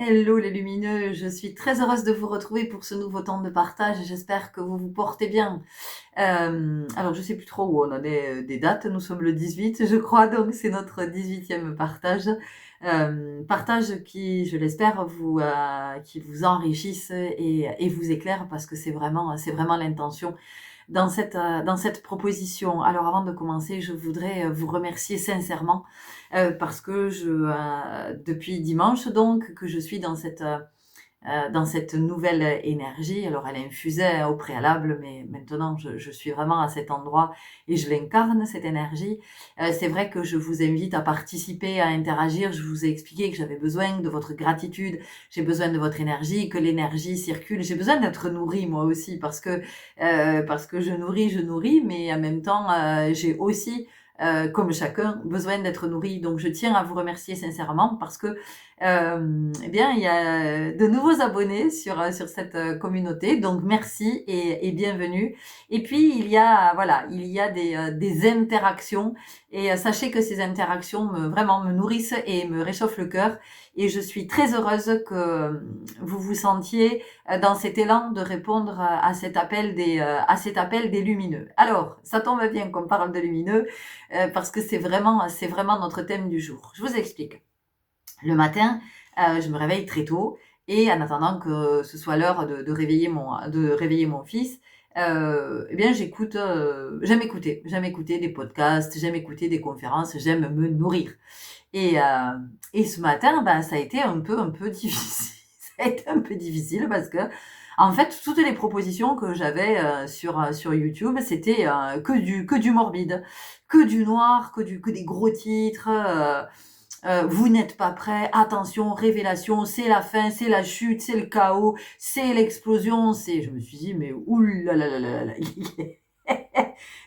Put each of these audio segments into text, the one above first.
Hello les lumineux, je suis très heureuse de vous retrouver pour ce nouveau temps de partage et j'espère que vous vous portez bien. Alors je sais plus trop où on en est des dates, nous sommes le 18 je crois, donc c'est notre 18e partage. Partage qui, je l'espère, qui vous enrichisse et vous éclaire parce que c'est vraiment l'intention dans cette proposition. Alors avant de commencer, je voudrais vous remercier sincèrement parce que depuis dimanche donc, que je suis dans cette nouvelle énergie. Alors elle infusait au préalable, mais maintenant je suis vraiment à cet endroit et je l'incarne, cette énergie. C'est vrai que je vous invite à participer, à interagir. Je vous ai expliqué que j'avais besoin de votre gratitude, j'ai besoin de votre énergie, que l'énergie circule. J'ai besoin d'être nourrie moi aussi parce que je nourris, mais en même temps j'ai aussi comme chacun, besoin d'être nourri. Donc je tiens à vous remercier sincèrement parce que eh bien, il y a de nouveaux abonnés sur cette communauté. Donc merci et bienvenue. Et puis voilà, il y a des interactions et sachez que ces interactions vraiment me nourrissent et me réchauffent le cœur. Et je suis très heureuse que vous vous sentiez dans cet élan de répondre à cet appel des lumineux. Alors, ça tombe bien qu'on parle de lumineux parce que c'est vraiment notre thème du jour. Je vous explique. Le matin, je me réveille très tôt et en attendant que ce soit l'heure de réveiller mon fils, eh bien j'aime écouter des podcasts, j'aime écouter des conférences, j'aime me nourrir. Et, euh, et ce matin, ben, ça a été un peu difficile. Ça a été un peu difficile parce que, en fait, toutes les propositions que j'avais sur YouTube, c'était que du morbide, que du noir, que des gros titres. Vous n'êtes pas prêt, attention, révélation, c'est la fin, c'est la chute, c'est le chaos, c'est l'explosion, je me suis dit, mais oulalalala,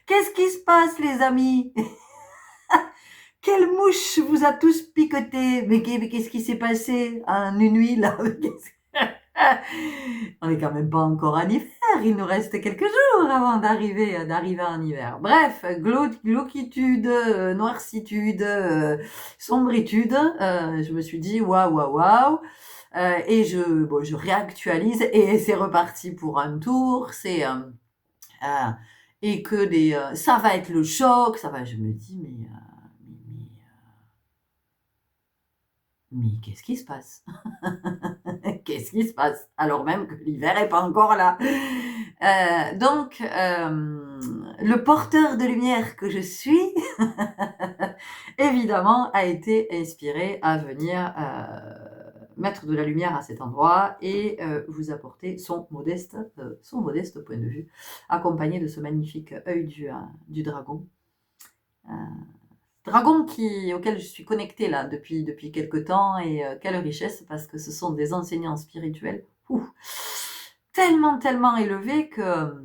qu'est-ce qui se passe, les amis? Quelle mouche vous a tous picoté? Mais qu'est-ce qui s'est passé en une nuit, là? On n'est quand même pas encore en hiver, il nous reste quelques jours avant d'arriver en hiver. Bref, glauquitude, noircitude, sombritude. Je me suis dit waouh, waouh, waouh. Et je réactualise et c'est reparti pour un tour. Euh, et que ça va être le choc, ça va. Je me dis mais, mais qu'est-ce qui se passe? Qu'est-ce qui se passe? Alors même que l'hiver est pas encore là. Le porteur de lumière que je suis, évidemment, a été inspiré à venir mettre de la lumière à cet endroit et vous apporter son modeste point de vue, accompagné de ce magnifique œil du dragon. Euh, Dragon auquel je suis connectée là depuis quelque temps et quelle richesse parce que ce sont des enseignants spirituels tellement élevés que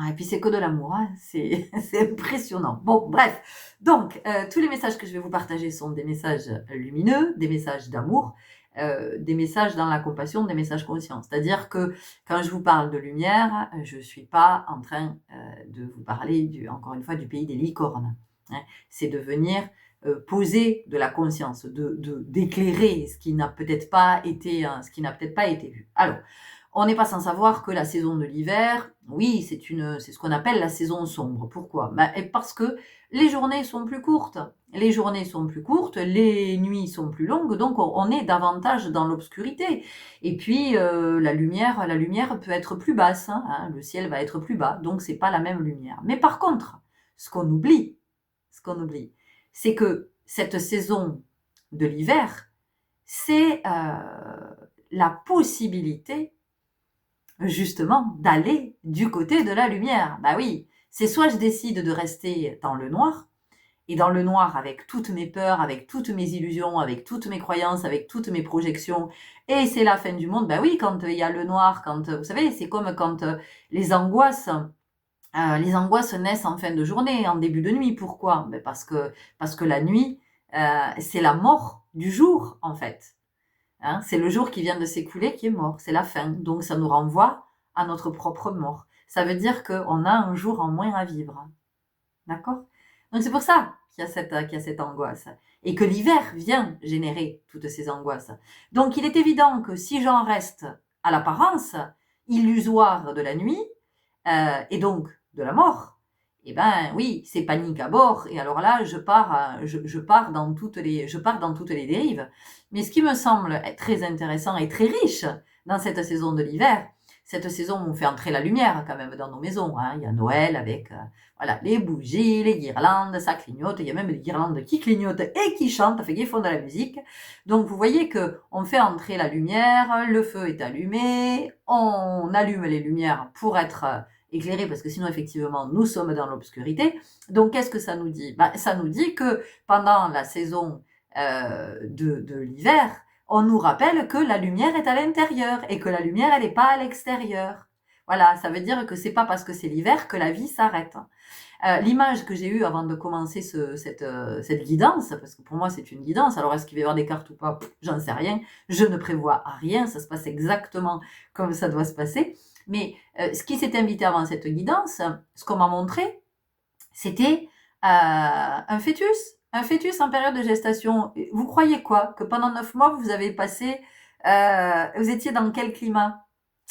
et puis c'est que de l'amour, hein, c'est impressionnant. Bon, bref, donc tous les messages que je vais vous partager sont des messages lumineux, des messages d'amour, des messages dans la compassion, des messages conscients. C'est-à-dire que quand je vous parle de lumière, je suis pas en train de vous parler encore une fois du pays des licornes. Hein. C'est de venir poser de la conscience, d'éclairer ce qui n'a peut-être pas été vu. Alors, on n'est pas sans savoir que la saison de l'hiver, oui, c'est ce qu'on appelle la saison sombre. Pourquoi? Parce que les journées sont plus courtes. Les journées sont plus courtes, les nuits sont plus longues, donc on est davantage dans l'obscurité. Et puis la lumière peut être plus basse, hein, le ciel va être plus bas, donc c'est pas la même lumière. Mais par contre, ce qu'on oublie, c'est que cette saison de l'hiver, c'est la possibilité justement d'aller du côté de la lumière. Bah oui, c'est soit je décide de rester dans le noir, et dans le noir avec toutes mes peurs, avec toutes mes illusions, avec toutes mes croyances, avec toutes mes projections, et c'est la fin du monde. Bah oui, quand il y a le noir, vous savez, c'est comme quand les angoisses naissent en fin de journée, en début de nuit. Pourquoi? Ben parce que la nuit, c'est la mort du jour, en fait. Hein, c'est le jour qui vient de s'écouler qui est mort, c'est la fin. Donc ça nous renvoie à notre propre mort. Ça veut dire qu'on a un jour en moins à vivre. D'accord? Donc c'est pour ça qu'il y a cette angoisse. Et que l'hiver vient générer toutes ces angoisses. Donc il est évident que si j'en reste à l'apparence illusoire de la nuit, et donc de la mort, eh ben oui, c'est panique à bord. Et alors là, je pars dans toutes les dérives. Mais ce qui me semble être très intéressant et très riche dans cette saison de l'hiver, cette saison où on fait entrer la lumière quand même dans nos maisons. Hein. Il y a Noël avec voilà, les bougies, les guirlandes, ça clignote. Il y a même des guirlandes qui clignotent et qui chantent, fait qu'ils font de la musique. Donc vous voyez que on fait entrer la lumière, le feu est allumé, on allume les lumières pour être éclairé parce que sinon effectivement nous sommes dans l'obscurité. Donc qu'est-ce que ça nous dit? Ça nous dit que pendant la saison de l'hiver, on nous rappelle que la lumière est à l'intérieur et que la lumière, elle n'est pas à l'extérieur. Voilà, ça veut dire que c'est pas parce que c'est l'hiver que la vie s'arrête. L'image que j'ai eue avant de commencer cette guidance, parce que pour moi c'est une guidance, alors est-ce qu'il va y avoir des cartes ou pas, j'en sais rien, je ne prévois rien, ça se passe exactement comme ça doit se passer. Mais ce qui s'est invité avant cette guidance, ce qu'on m'a montré, c'était un fœtus en période de gestation. Vous croyez quoi? Que pendant 9 mois, vous avez passé, vous étiez dans quel climat?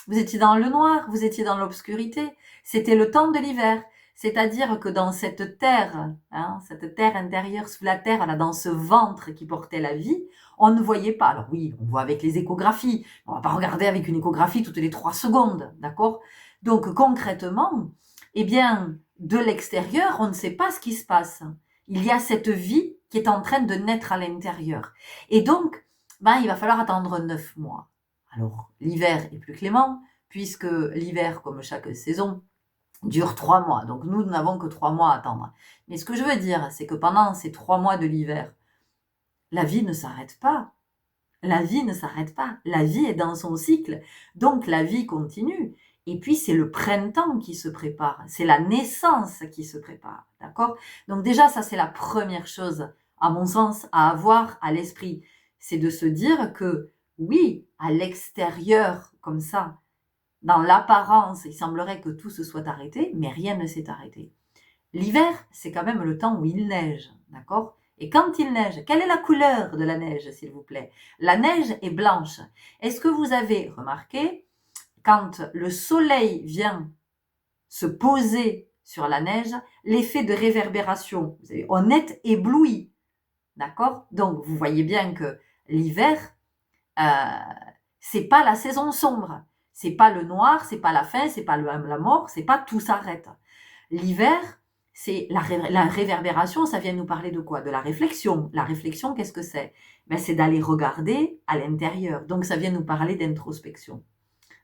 Vous étiez dans le noir, vous étiez dans l'obscurité. C'était le temps de l'hiver. C'est-à-dire que dans cette terre, hein, cette terre intérieure sous la terre, là, dans ce ventre qui portait la vie, on ne voyait pas. Alors oui, on voit avec les échographies. On va pas regarder avec une échographie toutes les 3 secondes, d'accord? Donc concrètement, eh bien, de l'extérieur, on ne sait pas ce qui se passe. Il y a cette vie qui est en train de naître à l'intérieur. Et donc, il va falloir attendre 9 mois. Alors, l'hiver est plus clément, puisque l'hiver, comme chaque saison, dure 3 mois. Donc, nous n'avons que 3 mois à attendre. Mais ce que je veux dire, c'est que pendant ces 3 mois de l'hiver, la vie ne s'arrête pas. La vie ne s'arrête pas. La vie est dans son cycle. Donc, la vie continue. Et puis, c'est le printemps qui se prépare. C'est la naissance qui se prépare. D'accord? Donc, déjà, ça, c'est la première chose, à mon sens, à avoir à l'esprit. C'est de se dire que, oui, à l'extérieur, comme ça, dans l'apparence, il semblerait que tout se soit arrêté, mais rien ne s'est arrêté. L'hiver, c'est quand même le temps où il neige, d'accord? Et quand il neige, quelle est la couleur de la neige, s'il vous plaît? La neige est blanche. Est-ce que vous avez remarqué, quand le soleil vient se poser sur la neige, l'effet de réverbération, on est ébloui, d'accord? Donc, vous voyez bien que l'hiver, c'est pas la saison sombre, c'est pas le noir, c'est pas la fin, c'est pas la mort, c'est pas tout s'arrête. L'hiver, c'est la réverbération, ça vient nous parler de quoi? De la réflexion. La réflexion, qu'est-ce que c'est? C'est d'aller regarder à l'intérieur. Donc, ça vient nous parler d'introspection.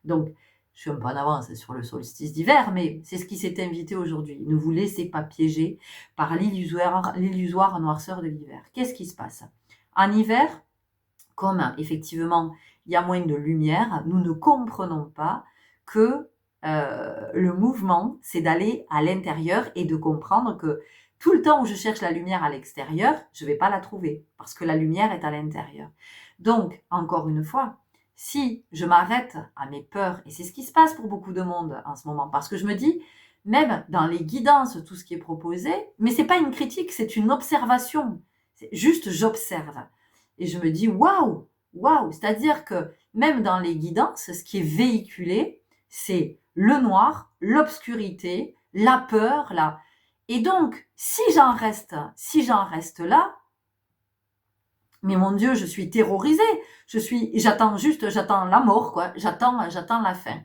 Donc, je suis un peu en avance sur le solstice d'hiver, mais c'est ce qui s'est invité aujourd'hui. Ne vous laissez pas piéger par l'illusoire noirceur de l'hiver. Qu'est-ce qui se passe? En hiver, comme effectivement il y a moins de lumière, nous ne comprenons pas que le mouvement, c'est d'aller à l'intérieur et de comprendre que tout le temps où je cherche la lumière à l'extérieur, je ne vais pas la trouver parce que la lumière est à l'intérieur. Donc, encore une fois, si je m'arrête à mes peurs, et c'est ce qui se passe pour beaucoup de monde en ce moment, parce que je me dis, même dans les guidances, tout ce qui est proposé, mais ce n'est pas une critique, c'est une observation. C'est juste j'observe. Et je me dis, waouh, waouh, c'est-à-dire que même dans les guidances, ce qui est véhiculé, c'est le noir, l'obscurité, la peur, là. Et donc, si j'en reste là, mais mon Dieu, je suis terrorisée. J'attends la mort, quoi. J'attends la fin.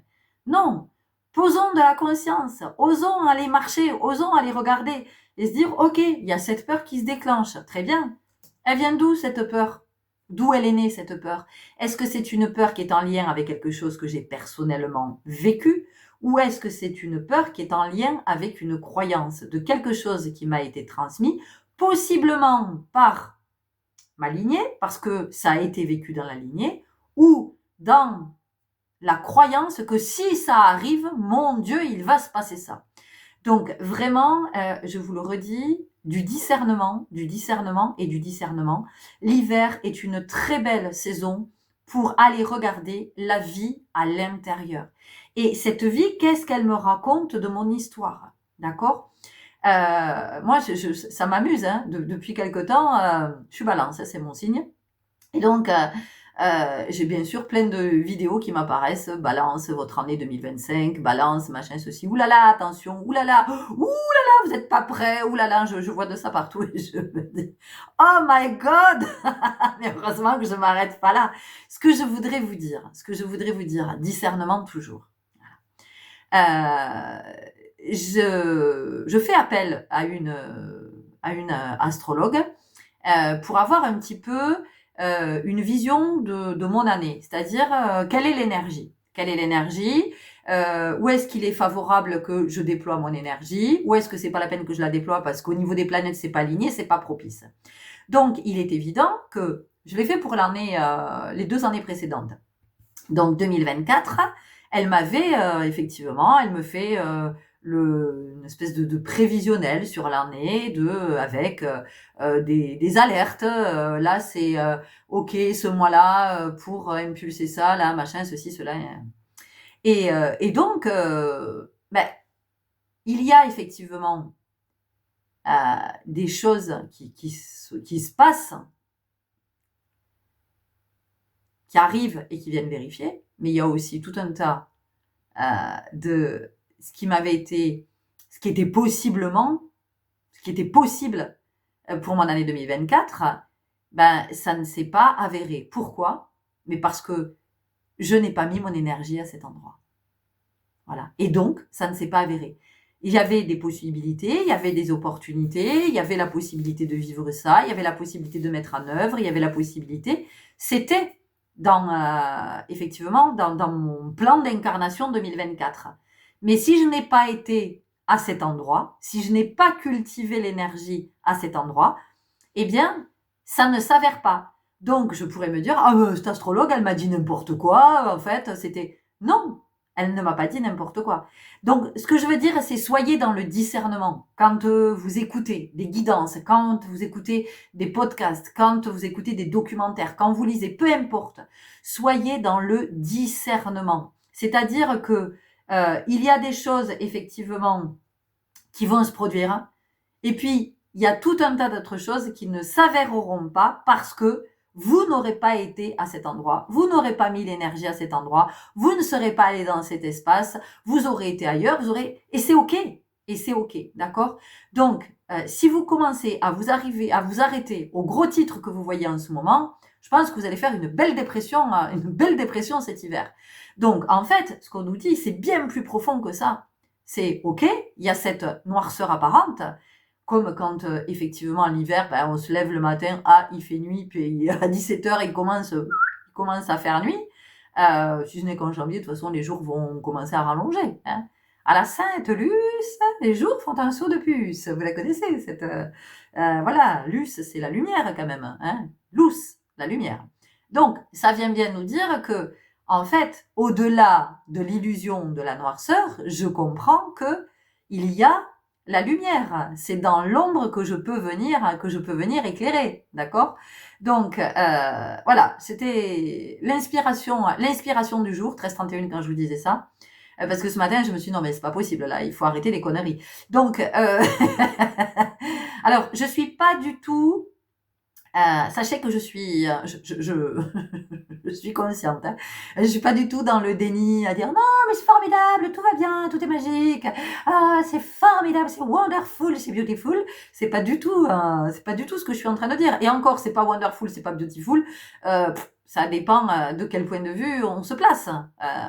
Non. Posons de la conscience. Osons aller marcher. Osons aller regarder. Et se dire, ok, il y a cette peur qui se déclenche. Très bien. Elle vient d'où, cette peur? D'où elle est née, cette peur? Est-ce que c'est une peur qui est en lien avec quelque chose que j'ai personnellement vécu? Ou est-ce que c'est une peur qui est en lien avec une croyance de quelque chose qui m'a été transmis, possiblement par ma lignée, parce que ça a été vécu dans la lignée, ou dans la croyance que si ça arrive, mon Dieu, il va se passer ça. Donc vraiment, je vous le redis, du discernement et du discernement. L'hiver est une très belle saison pour aller regarder la vie à l'intérieur. Et cette vie, qu'est-ce qu'elle me raconte de mon histoire? D'accord? Moi, ça m'amuse, hein, depuis quelque temps, je suis balance, hein, c'est mon signe. Et donc, j'ai bien sûr plein de vidéos qui m'apparaissent, balance votre année 2025, balance, machin, ceci, oulala, attention, oulala, oulala, vous n'êtes pas prêts, oulala, je vois de ça partout et je me dis, oh my God, mais heureusement que je m'arrête pas là. Ce que je voudrais vous dire, discernement toujours. Euh, je fais appel à une astrologue pour avoir un petit peu une vision de mon année, c'est-à-dire quelle est l'énergie. Quelle est l'énergie où est-ce qu'il est favorable que je déploie mon énergie? Où est-ce que c'est pas la peine que je la déploie parce qu'au niveau des planètes, c'est pas aligné, c'est pas propice. Donc, il est évident que je l'ai fait pour les 2 années précédentes. Donc, 2024, elle m'avait effectivement, elle me fait une espèce de prévisionnel sur l'année avec des alertes. Là, c'est OK, ce mois-là, pour impulser ça, là, machin, ceci, cela. Et donc, ben, il y a effectivement des choses qui se passent, qui arrivent et qui viennent vérifier, mais il y a aussi tout un tas de ce qui était ce qui était possible pour mon année 2024, ben, ça ne s'est pas avéré. Pourquoi? Mais parce que je n'ai pas mis mon énergie à cet endroit. Voilà. Et donc, ça ne s'est pas avéré. Il y avait des possibilités, il y avait des opportunités, il y avait la possibilité de vivre ça, il y avait la possibilité de mettre en œuvre, il y avait la possibilité. C'était effectivement dans mon plan d'incarnation 2024. Mais si je n'ai pas été à cet endroit, si je n'ai pas cultivé l'énergie à cet endroit, eh bien, ça ne s'avère pas. Donc, je pourrais me dire, ah, cette astrologue, elle m'a dit n'importe quoi, en fait, c'était... Non, elle ne m'a pas dit n'importe quoi. Donc, ce que je veux dire, c'est soyez dans le discernement. Quand vous écoutez des guidances, quand vous écoutez des podcasts, quand vous écoutez des documentaires, quand vous lisez, peu importe, soyez dans le discernement. C'est-à-dire que il y a des choses, effectivement, qui vont se produire, et puis, il y a tout un tas d'autres choses qui ne s'avéreront pas parce que vous n'aurez pas été à cet endroit, vous n'aurez pas mis l'énergie à cet endroit, vous ne serez pas allé dans cet espace, vous aurez été ailleurs, et c'est ok, d'accord? Donc, si vous commencez à vous arrêter aux gros titres que vous voyez en ce moment, je pense que vous allez faire une belle dépression cet hiver. Donc, en fait, ce qu'on nous dit, c'est bien plus profond que ça. C'est ok, il y a cette noirceur apparente, comme quand effectivement l'hiver, ben, on se lève le matin, il fait nuit, puis à 17h il commence à faire nuit. Si ce n'est qu'en janvier, de toute façon, les jours vont commencer à rallonger. Hein. À la Sainte-Luce, les jours font un saut de puce. Vous la connaissez, cette... voilà, Luce, c'est la lumière quand même. Hein. Luce, la lumière. Donc, ça vient bien nous dire que, en fait, au-delà de l'illusion de la noirceur, je comprends que il y a la lumière. C'est dans l'ombre que je peux venir éclairer, d'accord? Donc voilà, c'était l'inspiration du jour, 13h31 quand je vous disais ça. Parce que ce matin, je me suis dit, non, mais c'est pas possible, là, il faut arrêter les conneries. Donc, alors, je suis pas du tout sachez que je suis, je suis consciente. Hein. Je suis pas du tout dans le déni à dire non, mais c'est formidable, tout va bien, tout est magique. Ah, c'est formidable, c'est wonderful, c'est beautiful. C'est pas du tout ce que je suis en train de dire. Et encore, c'est pas wonderful, c'est pas beautiful. Ça dépend de quel point de vue on se place.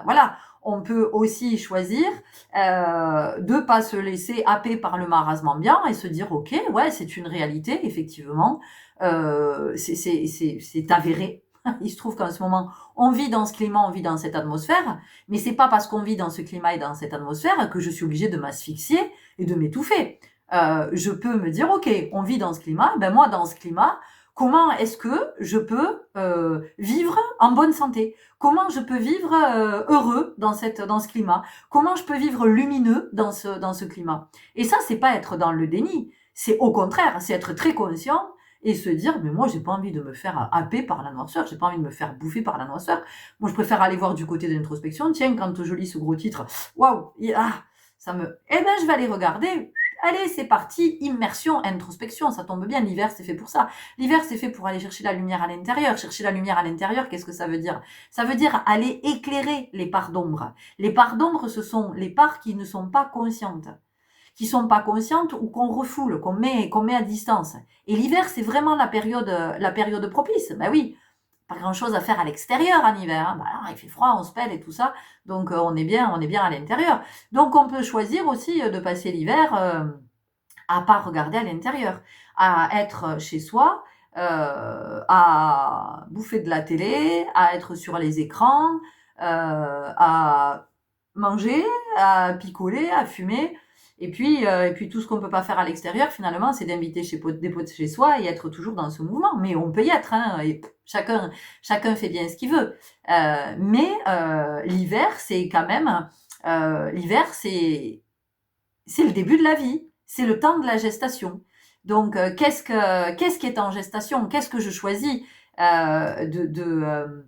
Voilà. On peut aussi choisir de pas se laisser happer par le marasme ambiant et se dire ok, ouais, c'est une réalité, effectivement. C'est avéré. Il se trouve qu'en ce moment, on vit dans ce climat, on vit dans cette atmosphère, mais c'est pas parce qu'on vit dans ce climat et dans cette atmosphère que je suis obligée de m'asphyxier et de m'étouffer. Je peux me dire, ok, on vit dans ce climat, ben moi, dans ce climat, comment est-ce que je peux vivre en bonne santé? Comment je peux vivre heureux dans ce climat? Comment je peux vivre lumineux dans ce climat? Et ça, c'est pas être dans le déni. C'est au contraire, c'est être très conscient et se dire, mais moi, j'ai pas envie de me faire happer par la noirceur, j'ai pas envie de me faire bouffer par la noirceur. Moi, je préfère aller voir du côté de l'introspection. Tiens, quand je lis ce gros titre, waouh, ça me, eh ben, je vais aller regarder. Allez, c'est parti, immersion, introspection, ça tombe bien, l'hiver c'est fait pour ça. L'hiver c'est fait pour aller chercher la lumière à l'intérieur. Chercher la lumière à l'intérieur, qu'est-ce que ça veut dire? Ça veut dire aller éclairer les parts d'ombre. Les parts d'ombre, ce sont les parts qui ne sont pas conscientes. Qui sont pas conscientes ou qu'on refoule, qu'on met à distance. Et l'hiver, c'est vraiment la période propice. Ben oui, pas grand chose à faire à l'extérieur en hiver. Hein. Ben alors, il fait froid, on se pèle et tout ça. Donc, on est bien à l'intérieur. Donc, on peut choisir aussi de passer l'hiver à pas regarder à l'intérieur, à être chez soi, à bouffer de la télé, à être sur les écrans, à manger, à picoler, à fumer. Et puis tout ce qu'on peut pas faire à l'extérieur, finalement, c'est d'inviter des potes chez soi et être toujours dans ce mouvement. Mais on peut y être, hein, et chacun fait bien ce qu'il veut. L'hiver, c'est quand même, l'hiver, c'est le début de la vie, c'est le temps de la gestation. Donc, qu'est-ce qui est en gestation? Qu'est-ce que je choisis de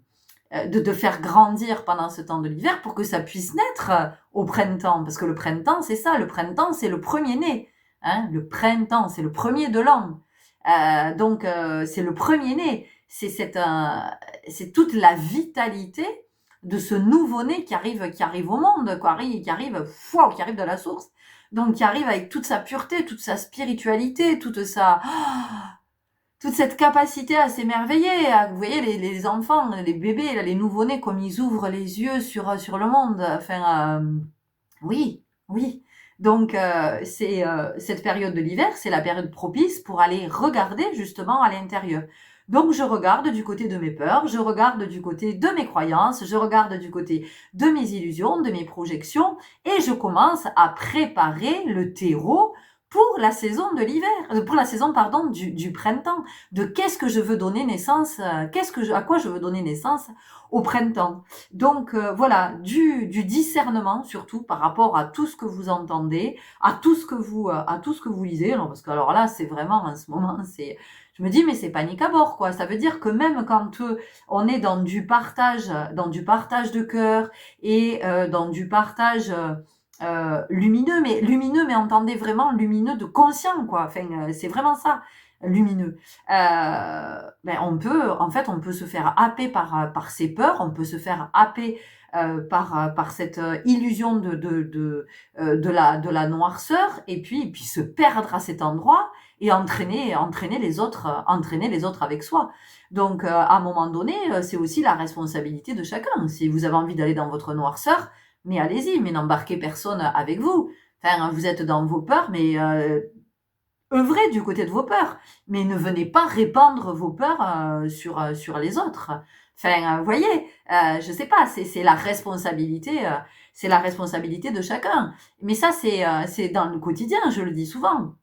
faire grandir pendant ce temps de l'hiver pour que ça puisse naître au printemps? Parce que le printemps, c'est ça, le printemps, c'est le premier-né. Hein, le printemps, c'est le premier de l'an. C'est le premier-né. C'est toute la vitalité de ce nouveau-né qui arrive au monde, qui arrive de la source. Donc, qui arrive avec toute sa pureté, toute sa spiritualité, toute cette capacité à s'émerveiller. Vous voyez, les enfants, les bébés, là, les nouveau-nés, comme ils ouvrent les yeux sur le monde. Enfin, oui, oui. Donc, cette période de l'hiver, c'est la période propice pour aller regarder justement à l'intérieur. Donc, je regarde du côté de mes peurs, je regarde du côté de mes croyances, je regarde du côté de mes illusions, de mes projections, et je commence à préparer le terreau pour la saison de l'hiver, pour la saison, pardon, du printemps. De qu'est-ce que je veux donner naissance, à quoi je veux donner naissance au printemps. Donc voilà, du discernement surtout par rapport à tout ce que vous entendez, à tout ce que vous lisez. Alors, parce que alors là, c'est vraiment en ce moment, je me dis mais c'est panique à bord quoi. Ça veut dire que même quand on est dans du partage de cœur et dans du partage lumineux, mais entendez vraiment lumineux de conscient quoi. Enfin, c'est vraiment ça lumineux. On peut se faire happer par ses peurs, on peut se faire happer par cette illusion de la noirceur et puis se perdre à cet endroit et entraîner les autres avec soi. Donc à un moment donné, c'est aussi la responsabilité de chacun. Si vous avez envie d'aller dans votre noirceur, mais allez-y, mais n'embarquez personne avec vous. Enfin, vous êtes dans vos peurs, mais œuvrez du côté de vos peurs, mais ne venez pas répandre vos peurs sur les autres. Enfin, vous voyez, je sais pas, c'est la responsabilité de chacun. Mais ça, c'est dans le quotidien, je le dis souvent.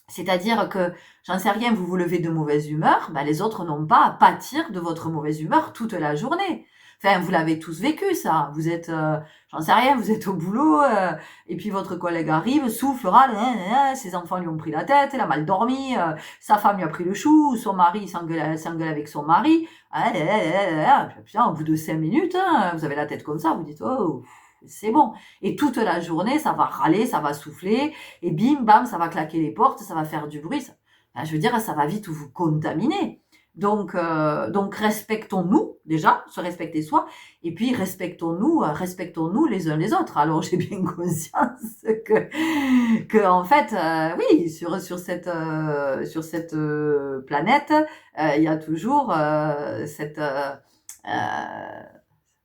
C'est-à-dire que, j'en sais rien, vous vous levez de mauvaise humeur, les autres n'ont pas à pâtir de votre mauvaise humeur toute la journée. Enfin, vous l'avez tous vécu, ça. Vous êtes, j'en sais rien, vous êtes au boulot, et puis votre collègue arrive, souffle, râle, ses enfants lui ont pris la tête, il a mal dormi, sa femme lui a pris le chou, son mari s'engueule avec son mari. Puis, au bout de 5 minutes, vous avez la tête comme ça, vous dites, oh, c'est bon. Et toute la journée, ça va râler, ça va souffler, et bim, bam, ça va claquer les portes, ça va faire du bruit. Je veux dire, ça va vite vous contaminer. Donc respectons-nous déjà, se respecter soi, et puis respectons-nous les uns les autres. Alors j'ai bien conscience que en fait, oui, sur cette planète, il y a toujours cette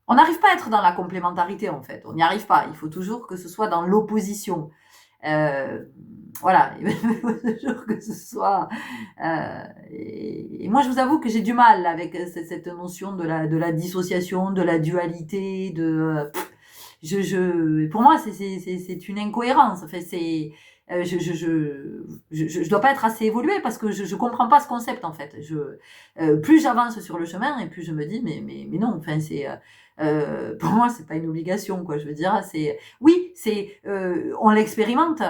on n'arrive pas à être dans la complémentarité en fait. On n'y arrive pas. Il faut toujours que ce soit dans l'opposition. Voilà, il faut toujours que ce soit. Et moi, je vous avoue que j'ai du mal avec cette notion de la dissociation, de la dualité, pour moi, c'est une incohérence. Enfin, je dois pas être assez évoluée parce que je comprends pas ce concept en fait. Plus j'avance sur le chemin et plus je me dis mais non. Enfin, pour moi, c'est pas une obligation, quoi. Je veux dire, on l'expérimente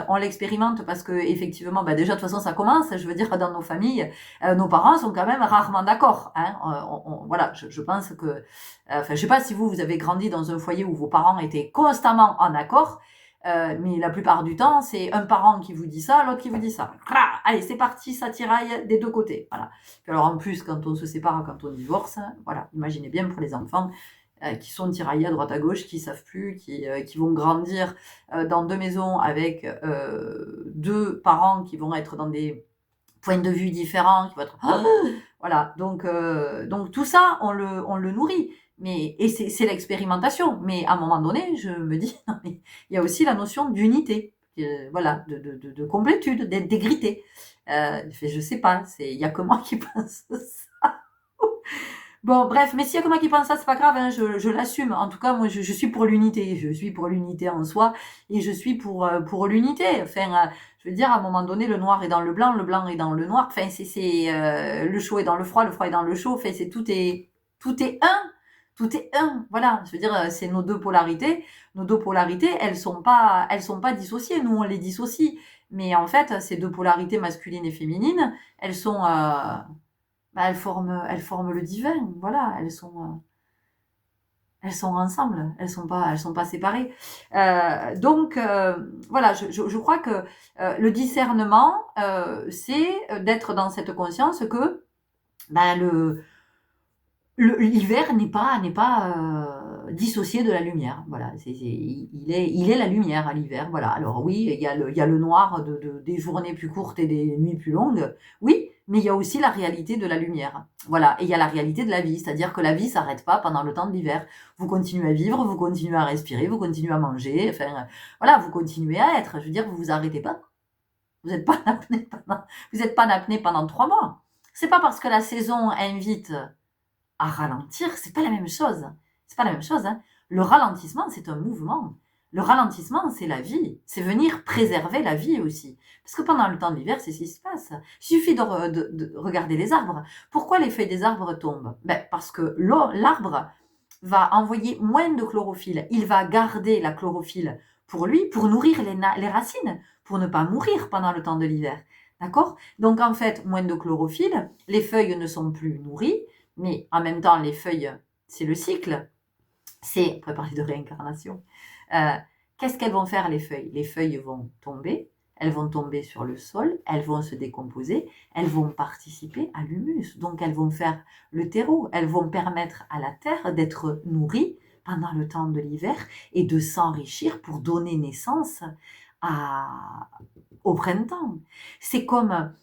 parce que effectivement, déjà de toute façon, ça commence. Je veux dire, dans nos familles, nos parents sont quand même rarement d'accord. Hein. Voilà, je pense que, je sais pas si vous avez grandi dans un foyer où vos parents étaient constamment en accord. Mais la plupart du temps, c'est un parent qui vous dit ça, l'autre qui vous dit ça. Allez, c'est parti, ça tiraille des deux côtés. Voilà. Puis alors en plus, quand on se sépare, quand on divorce, voilà, imaginez bien pour les enfants qui sont tiraillés à droite à gauche, qui savent plus, qui vont grandir dans deux maisons avec deux parents qui vont être dans des points de vue différents, qui vont être voilà. Donc tout ça, on le nourrit. Et c'est l'expérimentation. Mais à un moment donné, je me dis, non, mais il y a aussi la notion d'unité, voilà, de complétude, d'intégrité. Je sais pas, il y a que moi qui pense ça. Bon, bref, mais s'il y a que moi qui pense ça, c'est pas grave, hein, je l'assume. En tout cas, moi, je suis pour l'unité. Je suis pour l'unité en soi et je suis pour l'unité. Enfin, je veux dire, à un moment donné, le noir est dans le blanc est dans le noir. Enfin, le chaud est dans le froid est dans le chaud. Enfin, tout est un. Tout est un. Voilà. Je veux dire, c'est nos deux polarités. Nos deux polarités, elles sont pas dissociées. Nous, on les dissocie. Mais en fait, ces deux polarités masculines et féminines, elles sont, elles forment le divin. Voilà, elles sont ensemble. Elles sont pas séparées. Donc, voilà, je crois que le discernement, c'est d'être dans cette conscience que l'hiver n'est pas dissocié de la lumière. Voilà, il est la lumière à l'hiver. Voilà. Alors oui, il y a le noir des journées plus courtes et des nuits plus longues. Oui, mais il y a aussi la réalité de la lumière. Voilà, et il y a la réalité de la vie, c'est-à-dire que la vie s'arrête pas pendant le temps de l'hiver. Vous continuez à vivre, vous continuez à respirer, vous continuez à manger. Enfin, voilà, vous continuez à être. Je veux dire, vous vous arrêtez pas. Vous n'êtes pas en apnée pendant 3 mois. C'est pas parce que la saison invite à ralentir, c'est pas la même chose. C'est pas la même chose. Hein. Le ralentissement, c'est un mouvement. Le ralentissement, c'est la vie. C'est venir préserver la vie aussi. Parce que pendant le temps de l'hiver, c'est ce qui se passe. Il suffit de regarder les arbres. Pourquoi les feuilles des arbres tombent? Parce que l'arbre va envoyer moins de chlorophylle. Il va garder la chlorophylle pour lui, pour nourrir les racines, pour ne pas mourir pendant le temps de l'hiver. D'accord? Donc en fait, moins de chlorophylle, les feuilles ne sont plus nourries, mais en même temps, les feuilles, c'est le cycle. On pourrait parler de réincarnation. Qu'est-ce qu'elles vont faire, les feuilles? Les feuilles vont tomber, elles vont tomber sur le sol, elles vont se décomposer, elles vont participer à l'humus. Donc, elles vont faire le terreau, elles vont permettre à la terre d'être nourrie pendant le temps de l'hiver et de s'enrichir pour donner naissance au printemps. C'est comme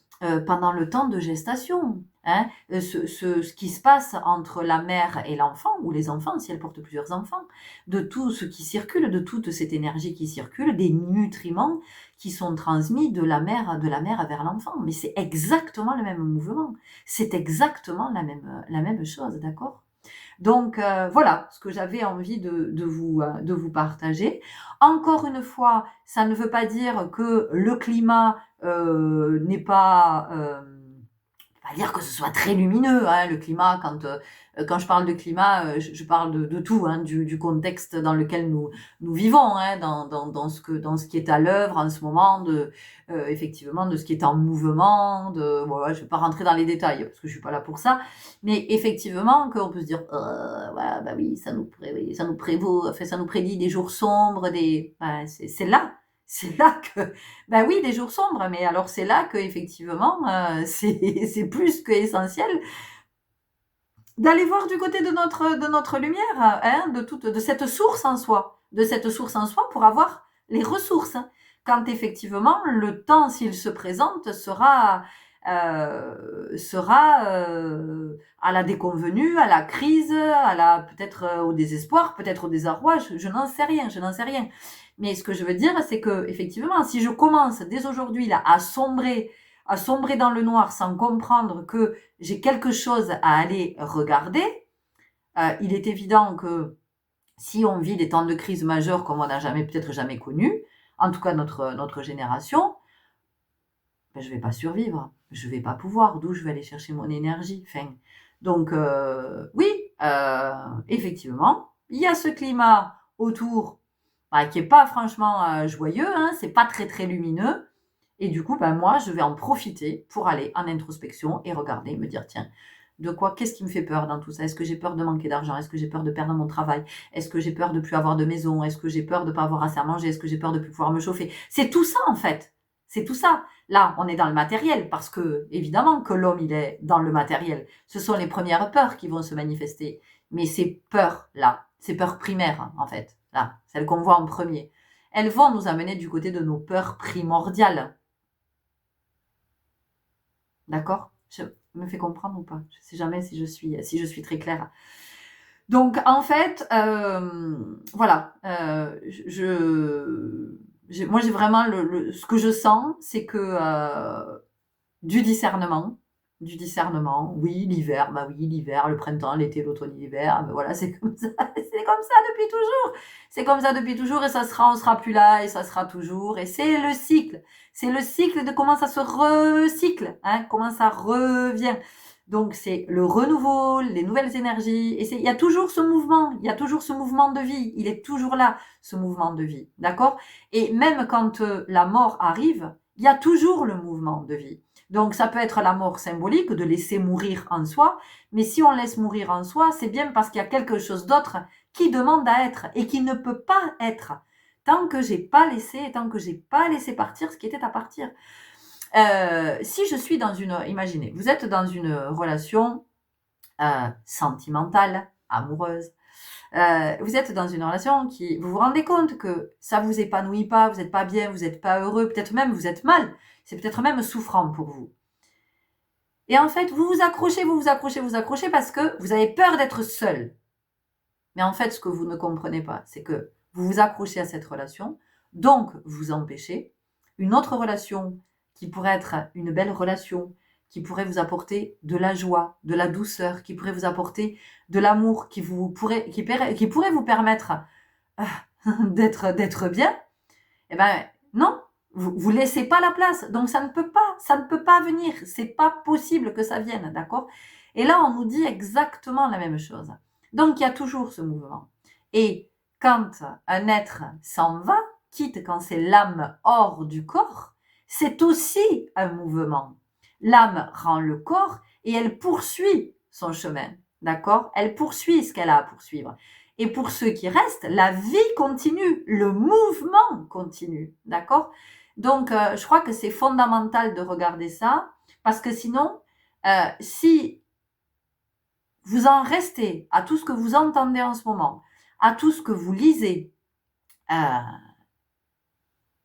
pendant le temps de gestation. Hein, ce qui se passe entre la mère et l'enfant, ou les enfants, si elle porte plusieurs enfants, de tout ce qui circule, de toute cette énergie qui circule, des nutriments qui sont transmis de la mère vers l'enfant. Mais c'est exactement le même mouvement, c'est exactement la même chose, d'accord? Donc voilà ce que j'avais envie de vous partager. Encore une fois, ça ne veut pas dire que le climat n'est pas dire que ce soit très lumineux, hein, le climat. Quand je parle de climat, je parle de tout, hein, du contexte dans lequel nous vivons, hein, dans ce qui est à l'œuvre en ce moment, effectivement, de ce qui est en mouvement. Voilà, je vais pas rentrer dans les détails parce que je suis pas là pour ça, mais effectivement, qu'on peut se dire, ouais, bah oui, ça nous prévaut, enfin, ça nous prédit des jours sombres, c'est là. C'est là que, ben oui, des jours sombres, mais alors c'est là que effectivement, c'est plus que essentiel d'aller voir du côté de notre lumière, hein, de cette source en soi, pour avoir les ressources. Quand effectivement le temps, s'il se présente, sera à la déconvenue, à la crise, peut-être au désespoir, peut-être au désarroi. Je n'en sais rien. Mais ce que je veux dire, c'est que effectivement, si je commence dès aujourd'hui là à sombrer dans le noir sans comprendre que j'ai quelque chose à aller regarder, il est évident que si on vit des temps de crise majeure comme on n'a peut-être jamais connu, en tout cas notre génération, ben, je vais pas survivre, je vais pas pouvoir, d'où je vais aller chercher mon énergie. Enfin, donc oui, effectivement, il y a ce climat autour qui est pas franchement joyeux, hein, c'est pas très très lumineux. Et du coup, moi, je vais en profiter pour aller en introspection et regarder, me dire, tiens, De quoi? Qu'est-ce qui me fait peur dans tout ça? Est-ce que j'ai peur de manquer d'argent? Est-ce que j'ai peur de perdre mon travail? Est-ce que j'ai peur de plus avoir de maison? Est-ce que j'ai peur de pas avoir assez à manger? Est-ce que j'ai peur de plus pouvoir me chauffer? C'est tout ça, en fait. C'est tout ça. Là, on est dans le matériel parce que, évidemment, que l'homme, il est dans le matériel. Ce sont les premières peurs qui vont se manifester. Mais ces peurs-là, ces peurs primaires, hein, en fait, là, celles qu'on voit en premier, elles vont nous amener du côté de nos peurs primordiales. D'accord? Je me fais comprendre ou pas? Je sais jamais si je suis très claire. Donc, en fait, voilà, moi, j'ai vraiment ce que je sens, c'est que du discernement, oui, l'hiver, bah oui, l'hiver, le printemps, l'été, l'automne, l'hiver, mais voilà, c'est comme ça, c'est comme ça depuis toujours. C'est comme ça depuis toujours et ça sera, on sera plus là et ça sera toujours. Et c'est le cycle. C'est le cycle de comment ça se recycle, hein, comment ça revient. Donc c'est le renouveau, les nouvelles énergies. Et il y a toujours ce mouvement, il y a toujours ce mouvement de vie. Il est toujours là, ce mouvement de vie. D'accord? Et même quand la mort arrive, il y a toujours le mouvement de vie. Donc ça peut être la mort symbolique, de laisser mourir en soi, mais si on laisse mourir en soi, c'est bien parce qu'il y a quelque chose d'autre qui demande à être et qui ne peut pas être tant que j'ai pas laissé, tant que j'ai pas laissé partir ce qui était à partir. Si je suis dans imaginez, vous êtes dans une relation sentimentale, amoureuse, vous êtes dans une relation vous vous rendez compte que ça vous épanouit pas, vous n'êtes pas bien, vous n'êtes pas heureux, peut-être même vous êtes mal, c'est peut-être même souffrant pour vous. Et en fait, vous vous accrochez parce que vous avez peur d'être seul. Mais en fait, ce que vous ne comprenez pas, c'est que vous vous accrochez à cette relation, donc vous empêchez une autre relation qui pourrait être une belle relation, qui pourrait vous apporter de la joie, de la douceur, qui pourrait vous apporter de l'amour, qui pourrait vous permettre d'être bien. Eh ben non, vous laissez pas la place, donc ça ne peut pas venir, c'est pas possible que ça vienne, d'accord? Et là, on nous dit exactement la même chose. Donc il y a toujours ce mouvement. Et quand un être s'en va, quitte quand c'est l'âme hors du corps, c'est aussi un mouvement. L'âme rend le corps et elle poursuit son chemin, d'accord? Elle poursuit ce qu'elle a à poursuivre. Et pour ceux qui restent, la vie continue, le mouvement continue, d'accord? Donc, je crois que c'est fondamental de regarder ça, parce que sinon, si vous en restez à tout ce que vous entendez en ce moment, à tout ce que vous lisez,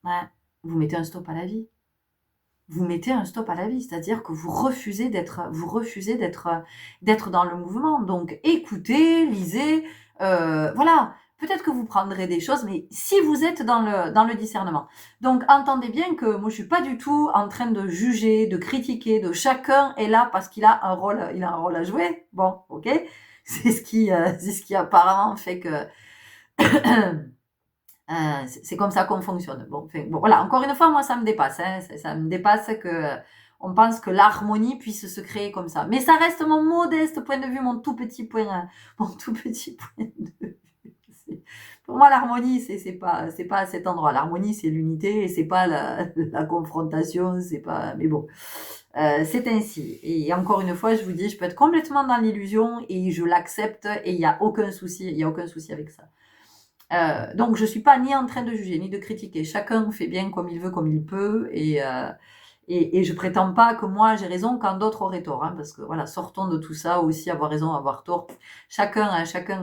vous mettez un stop à la vie. Vous mettez un stop à la vie, c'est-à-dire que vous refusez d'être dans le mouvement. Donc, écoutez, lisez, voilà. Peut-être que vous prendrez des choses, mais si vous êtes dans le discernement. Donc, entendez bien que moi, je suis pas du tout en train de juger, de critiquer, de chacun est là parce qu'il a un rôle à jouer. Bon, ok. C'est ce qui apparemment fait que c'est comme ça qu'on fonctionne. Bon, voilà, encore une fois, moi, ça me dépasse. Hein, ça me dépasse que on pense que l'harmonie puisse se créer comme ça. Mais ça reste mon modeste point de vue, mon tout petit point de vue. Pour moi, l'harmonie, c'est pas à cet endroit. L'harmonie, c'est l'unité et c'est pas la confrontation. C'est pas. Mais bon, c'est ainsi. Et encore une fois, je vous dis, je peux être complètement dans l'illusion et je l'accepte et il y a aucun souci. Il y a aucun souci avec ça. Donc je suis pas ni en train de juger ni de critiquer. Chacun fait bien comme il veut, comme il peut, et je prétends pas que moi j'ai raison quand d'autres auraient tort, hein, parce que voilà, sortons de tout ça aussi, avoir raison, avoir tort. Chacun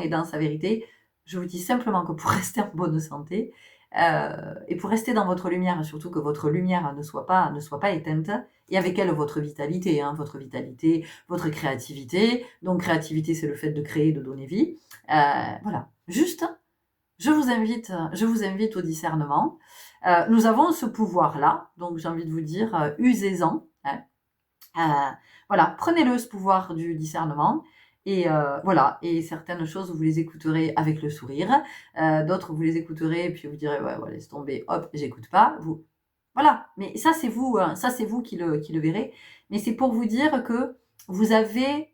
est dans sa vérité. Je vous dis simplement que pour rester en bonne santé et pour rester dans votre lumière, surtout que votre lumière ne soit pas éteinte, et avec elle votre vitalité, hein, votre créativité. Donc créativité, c'est le fait de créer, de donner vie. Voilà, juste. Je vous invite au discernement. Nous avons ce pouvoir-là, donc j'ai envie de vous dire, usez-en. Hein. Voilà, prenez-le, ce pouvoir du discernement. Et voilà, et certaines choses, vous les écouterez avec le sourire. D'autres, vous les écouterez et puis vous direz, ouais, laisse tomber, hop, j'écoute pas. Voilà, mais ça, c'est vous, hein, qui le verrez. Mais c'est pour vous dire que vous avez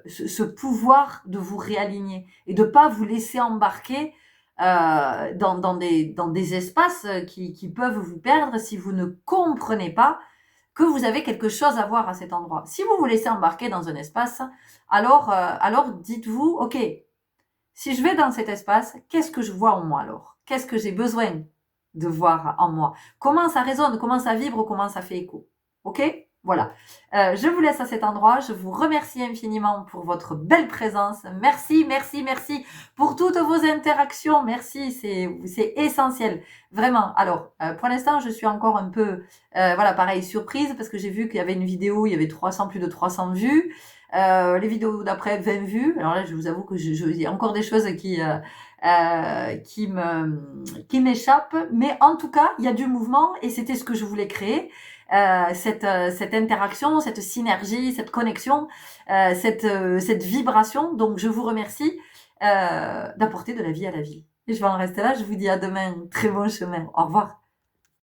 ce pouvoir de vous réaligner et de pas vous laisser embarquer dans des espaces qui peuvent vous perdre si vous ne comprenez pas que vous avez quelque chose à voir à cet endroit. Si vous vous laissez embarquer dans un espace, alors dites-vous, ok, si je vais dans cet espace, qu'est-ce que je vois en moi alors? Qu'est-ce que j'ai besoin de voir en moi? Comment ça résonne? Comment ça vibre? Comment ça fait écho? Ok? Voilà. Je vous laisse à cet endroit. Je vous remercie infiniment pour votre belle présence. Merci, merci, merci pour toutes vos interactions. Merci, c'est essentiel. Vraiment. Alors, pour l'instant, je suis encore un peu, voilà, pareil, surprise parce que j'ai vu qu'il y avait une vidéo, il y avait 300, plus de 300 vues. Les vidéos d'après 20 vues. Alors là, je vous avoue que il y a encore des choses qui m'échappent. Mais en tout cas, il y a du mouvement et c'était ce que je voulais créer. Cette interaction, cette synergie, cette connexion, cette vibration. Donc, je vous remercie d'apporter de la vie à la vie. Et je vais en rester là. Je vous dis à demain. Très bon chemin. Au revoir.